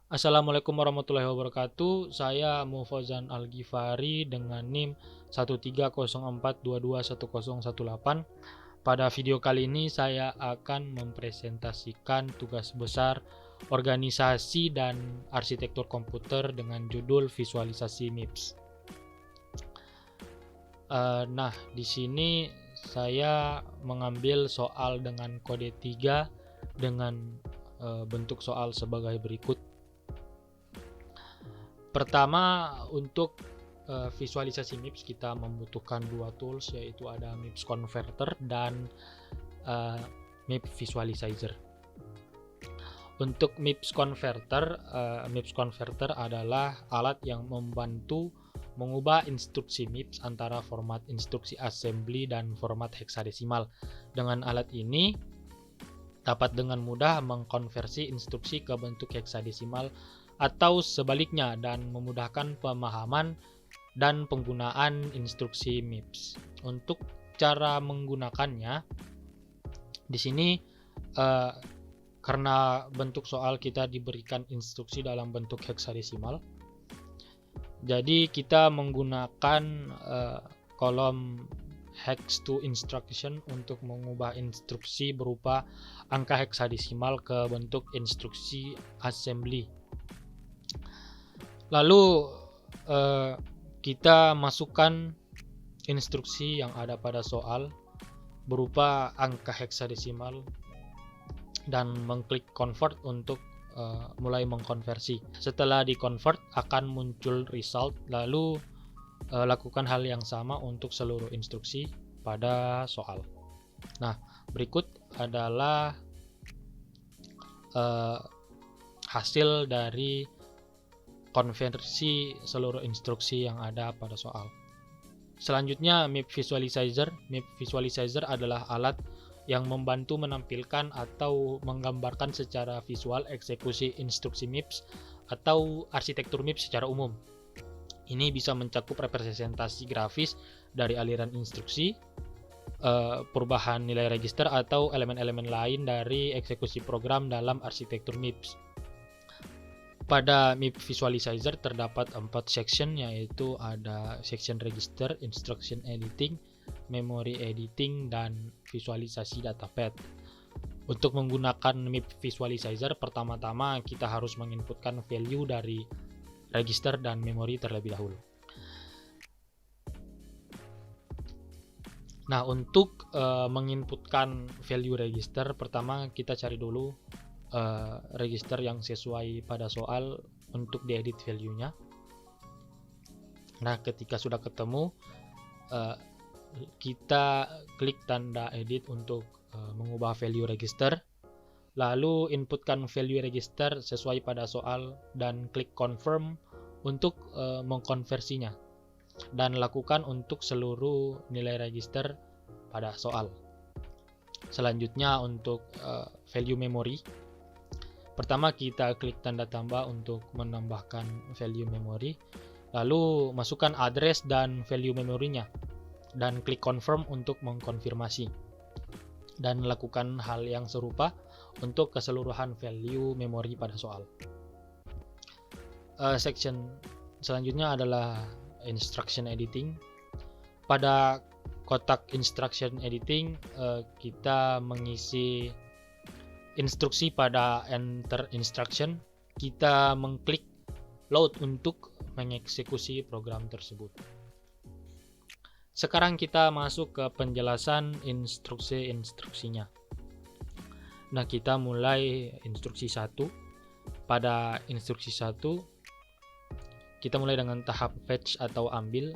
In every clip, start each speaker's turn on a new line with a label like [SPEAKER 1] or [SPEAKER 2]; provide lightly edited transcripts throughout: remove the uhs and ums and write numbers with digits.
[SPEAKER 1] Assalamualaikum warahmatullahi wabarakatuh. Saya Mufauzan Al-Ghifari dengan NIM 13042210118. Pada video kali ini saya akan mempresentasikan tugas besar organisasi dan arsitektur komputer dengan judul visualisasi MIPS. Nah, di sini saya mengambil soal dengan kode 3 dengan bentuk soal sebagai berikut. Pertama, untuk visualisasi MIPS kita membutuhkan dua tools, yaitu ada MIPS Converter dan MIPS Visualizer. Untuk MIPS Converter adalah alat yang membantu mengubah instruksi MIPS antara format instruksi assembly dan format heksadesimal. Dengan alat ini dapat dengan mudah mengkonversi instruksi ke bentuk heksadesimal atau sebaliknya dan memudahkan pemahaman dan penggunaan instruksi MIPS. Untuk cara menggunakannya, di sini karena bentuk soal kita diberikan instruksi dalam bentuk heksadesimal, jadi kita menggunakan kolom hex to instruction untuk mengubah instruksi berupa angka heksadesimal ke bentuk instruksi assembly. Lalu kita masukkan instruksi yang ada pada soal berupa angka heksadesimal dan mengklik convert untuk mulai mengkonversi. Setelah di-convert akan muncul result, lalu lakukan hal yang sama untuk seluruh instruksi pada soal. Nah, berikut adalah hasil dari konversi seluruh instruksi yang ada pada soal. Selanjutnya, MIPS Visualizer. MIPS Visualizer adalah alat yang membantu menampilkan atau menggambarkan secara visual eksekusi instruksi MIPS atau arsitektur MIPS secara umum. Ini bisa mencakup representasi grafis dari aliran instruksi, perubahan nilai register, atau elemen-elemen lain dari eksekusi program dalam arsitektur MIPS. Pada MIPS Visualizer terdapat 4 section, yaitu ada section register, instruction editing, memory editing, dan visualisasi datapath. Untuk menggunakan MIPS Visualizer, pertama-tama kita harus menginputkan value dari register dan memori terlebih dahulu. Nah, untuk menginputkan value register, pertama kita cari dulu register yang sesuai pada soal untuk diedit value-nya. Nah, ketika sudah ketemu, kita klik tanda edit untuk mengubah value register, lalu inputkan value register sesuai pada soal dan klik confirm untuk mengkonversinya, dan lakukan untuk seluruh nilai register pada soal. Selanjutnya, untuk value memory, pertama kita klik tanda tambah untuk menambahkan value memory, lalu masukkan address dan value memorinya, dan klik confirm untuk mengkonfirmasi, dan lakukan hal yang serupa untuk keseluruhan value memori pada soal. Section selanjutnya adalah instruction editing. Pada kotak instruction editing, kita mengisi instruksi pada enter instruction. Kita mengklik load untuk mengeksekusi program tersebut. Sekarang kita masuk ke penjelasan instruksinya. Nah, kita mulai instruksi 1. Pada instruksi 1, kita mulai dengan tahap fetch atau ambil.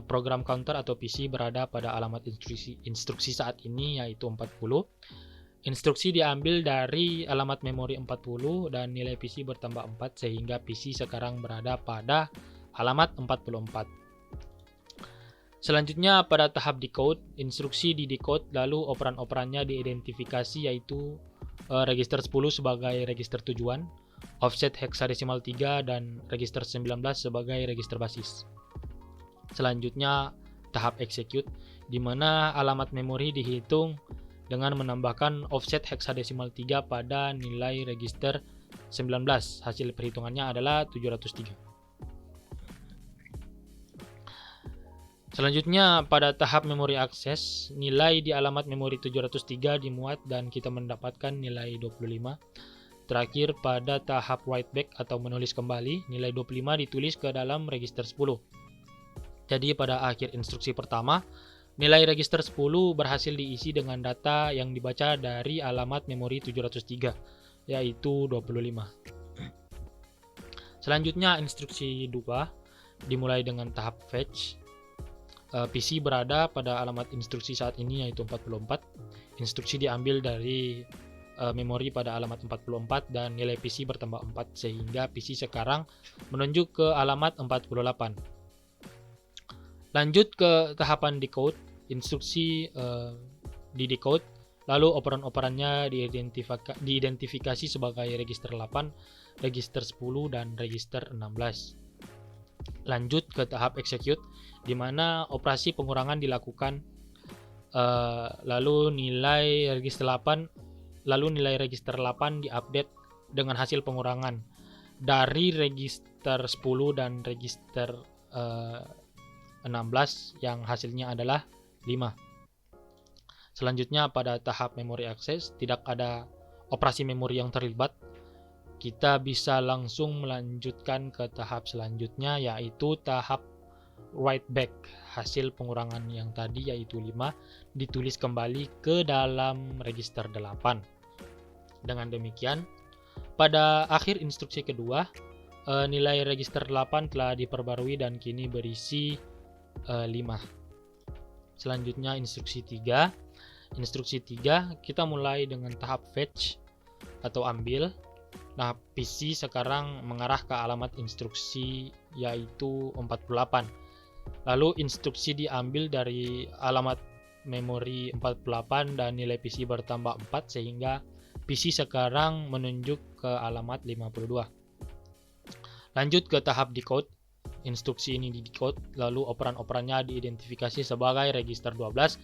[SPEAKER 1] Program counter atau PC berada pada alamat instruksi saat ini, yaitu 40. Instruksi diambil dari alamat memori 40 dan nilai PC bertambah 4, sehingga PC sekarang berada pada alamat 44. Selanjutnya pada tahap decode, instruksi di decode, lalu operan-operannya diidentifikasi, yaitu register 10 sebagai register tujuan, offset heksadesimal 3, dan register 19 sebagai register basis. Selanjutnya tahap execute, di mana alamat memori dihitung dengan menambahkan offset heksadesimal 3 pada nilai register 19. Hasil perhitungannya adalah 703. Selanjutnya pada tahap memori akses, nilai di alamat memori 703 dimuat dan kita mendapatkan nilai 25. Terakhir pada tahap write back atau menulis kembali, nilai 25 ditulis ke dalam register 10. Jadi pada akhir instruksi pertama, nilai register 10 berhasil diisi dengan data yang dibaca dari alamat memori 703, yaitu 25. Selanjutnya instruksi 2 dimulai dengan tahap fetch. PC berada pada alamat instruksi saat ini yaitu 44. Instruksi diambil dari memori pada alamat 44 dan nilai PC bertambah 4 sehingga PC sekarang menunjuk ke alamat 48. Lanjut ke tahapan decode. Instruksi di decode, lalu operan-operannya diidentifikasi sebagai register 8, register 10 dan register 16. Lanjut ke tahap execute, di mana operasi pengurangan dilakukan, lalu nilai register 8 diupdate dengan hasil pengurangan dari register 10 dan register 16 yang hasilnya adalah 5. Selanjutnya pada tahap memory access, tidak ada operasi memori yang terlibat. Kita bisa langsung melanjutkan ke tahap selanjutnya, yaitu tahap write back. Hasil pengurangan yang tadi yaitu 5 ditulis kembali ke dalam register 8. Dengan demikian, pada akhir instruksi kedua, nilai register 8 telah diperbarui dan kini berisi 5. Selanjutnya instruksi 3. Instruksi 3 kita mulai dengan tahap fetch atau ambil. Nah, PC sekarang mengarah ke alamat instruksi yaitu 48. Lalu instruksi diambil dari alamat memori 48 dan nilai PC bertambah 4 sehingga PC sekarang menunjuk ke alamat 52. Lanjut ke tahap decode. Instruksi ini di decode, lalu operan-operannya diidentifikasi sebagai register 12,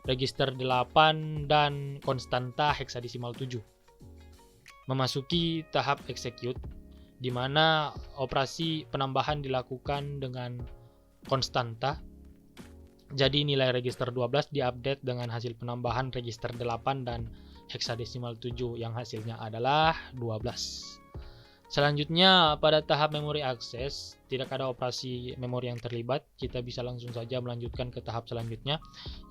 [SPEAKER 1] register 8 dan konstanta heksadesimal 7. Memasuki tahap execute, di mana operasi penambahan dilakukan dengan konstanta. Jadi nilai register 12 diupdate dengan hasil penambahan register 8 dan heksadesimal 7 yang hasilnya adalah 12. Selanjutnya pada tahap memory access, tidak ada operasi memori yang terlibat. Kita bisa langsung saja melanjutkan ke tahap selanjutnya,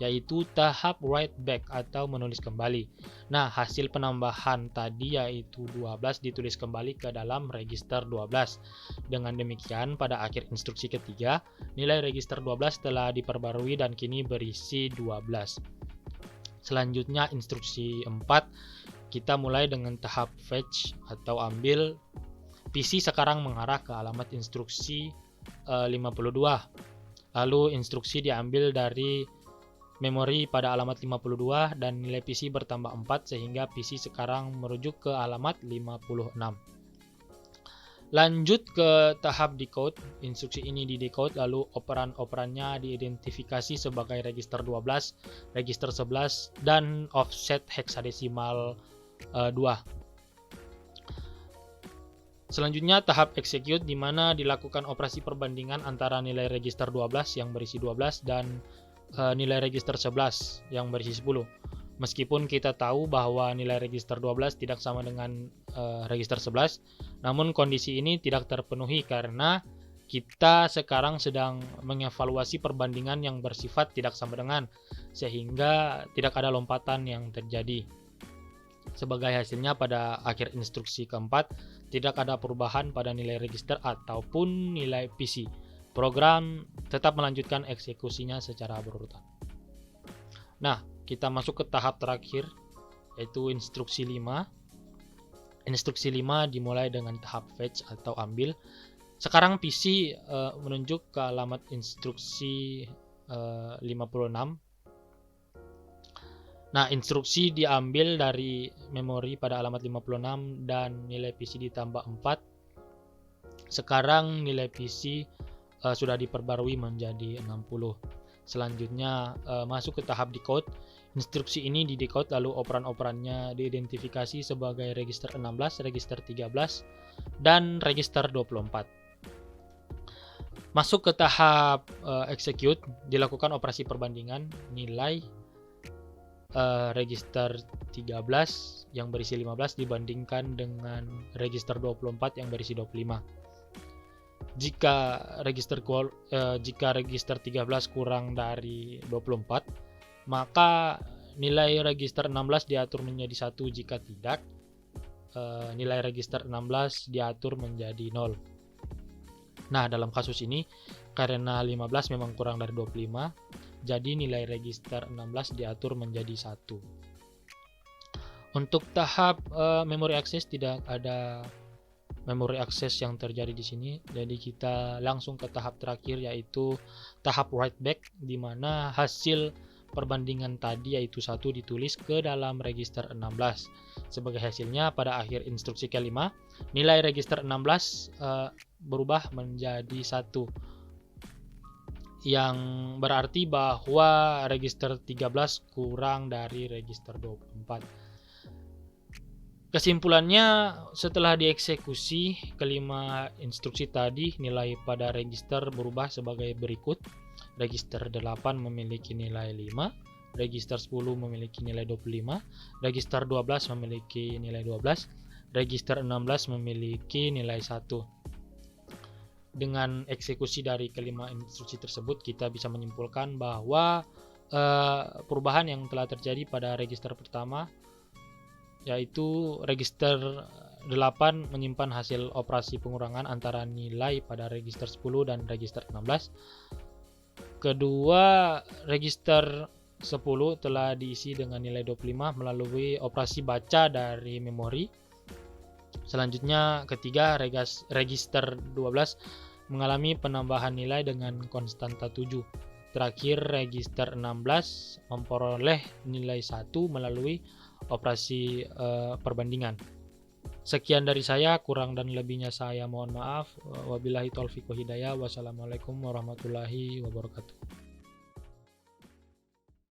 [SPEAKER 1] yaitu tahap write back atau menulis kembali. Nah, hasil penambahan tadi yaitu 12 ditulis kembali ke dalam register 12. Dengan demikian, pada akhir instruksi ketiga, nilai register 12 telah diperbarui dan kini berisi 12. Selanjutnya instruksi 4, kita mulai dengan tahap fetch atau ambil. PC sekarang mengarah ke alamat instruksi 52. Lalu instruksi diambil dari memori pada alamat 52 dan nilai PC bertambah 4 sehingga PC sekarang merujuk ke alamat 56. Lanjut ke tahap decode. Instruksi ini di decode, lalu operan-operannya diidentifikasi sebagai register 12, register 11 dan offset heksadesimal 2. Selanjutnya tahap execute, di mana dilakukan operasi perbandingan antara nilai register 12 yang berisi 12 dan nilai register 11 yang berisi 10. Meskipun kita tahu bahwa nilai register 12 tidak sama dengan register 11, namun kondisi ini tidak terpenuhi karena kita sekarang sedang mengevaluasi perbandingan yang bersifat tidak sama dengan, sehingga tidak ada lompatan yang terjadi. Sebagai hasilnya pada akhir instruksi keempat, tidak ada perubahan pada nilai register ataupun nilai PC. Program tetap melanjutkan eksekusinya secara berurutan. Nah, kita masuk ke tahap terakhir, yaitu instruksi 5. Instruksi 5 dimulai dengan tahap fetch atau ambil. Sekarang PC menunjuk ke alamat instruksi 56. Nah, instruksi diambil dari memori pada alamat 56 dan nilai PC ditambah 4. Sekarang nilai PC sudah diperbarui menjadi 60. Selanjutnya masuk ke tahap decode. Instruksi ini didekode lalu operan-operannya diidentifikasi sebagai register 16, register 13, dan register 24. Masuk ke tahap execute, dilakukan operasi perbandingan nilai register 13 yang berisi 15 dibandingkan dengan register 24 yang berisi 25. Jika register 13 kurang dari 24, maka nilai register 16 diatur menjadi 1. Jika tidak, nilai register 16 diatur menjadi 0. Nah, dalam kasus ini karena 15 memang kurang dari 25, jadi nilai register 16 diatur menjadi 1. Untuk tahap memory access tidak ada memory access yang terjadi di sini. Jadi kita langsung ke tahap terakhir, yaitu tahap write back, di mana hasil perbandingan tadi yaitu 1 ditulis ke dalam register 16. Sebagai hasilnya pada akhir instruksi kelima, nilai register 16 berubah menjadi 1, yang berarti bahwa register 13 kurang dari register 24. Kesimpulannya, setelah dieksekusi kelima instruksi tadi, nilai pada register berubah sebagai berikut. Register 8 memiliki nilai 5, register 10 memiliki nilai 25, register 12 memiliki nilai 12, register 16 memiliki nilai 1. Dengan eksekusi dari kelima instruksi tersebut, kita bisa menyimpulkan bahwa perubahan yang telah terjadi pada register pertama, yaitu register 8 menyimpan hasil operasi pengurangan antara nilai pada register 10 dan register 16. Kedua, register 10 telah diisi dengan nilai 25 melalui operasi baca dari memori. Selanjutnya, ketiga, register 12 mengalami penambahan nilai dengan konstanta 7. Terakhir, register 16 memperoleh nilai 1 melalui operasi perbandingan. Sekian dari saya, kurang dan lebihnya saya mohon maaf. Wabillahi taufiq wa hidayah. Wassalamualaikum warahmatullahi wabarakatuh.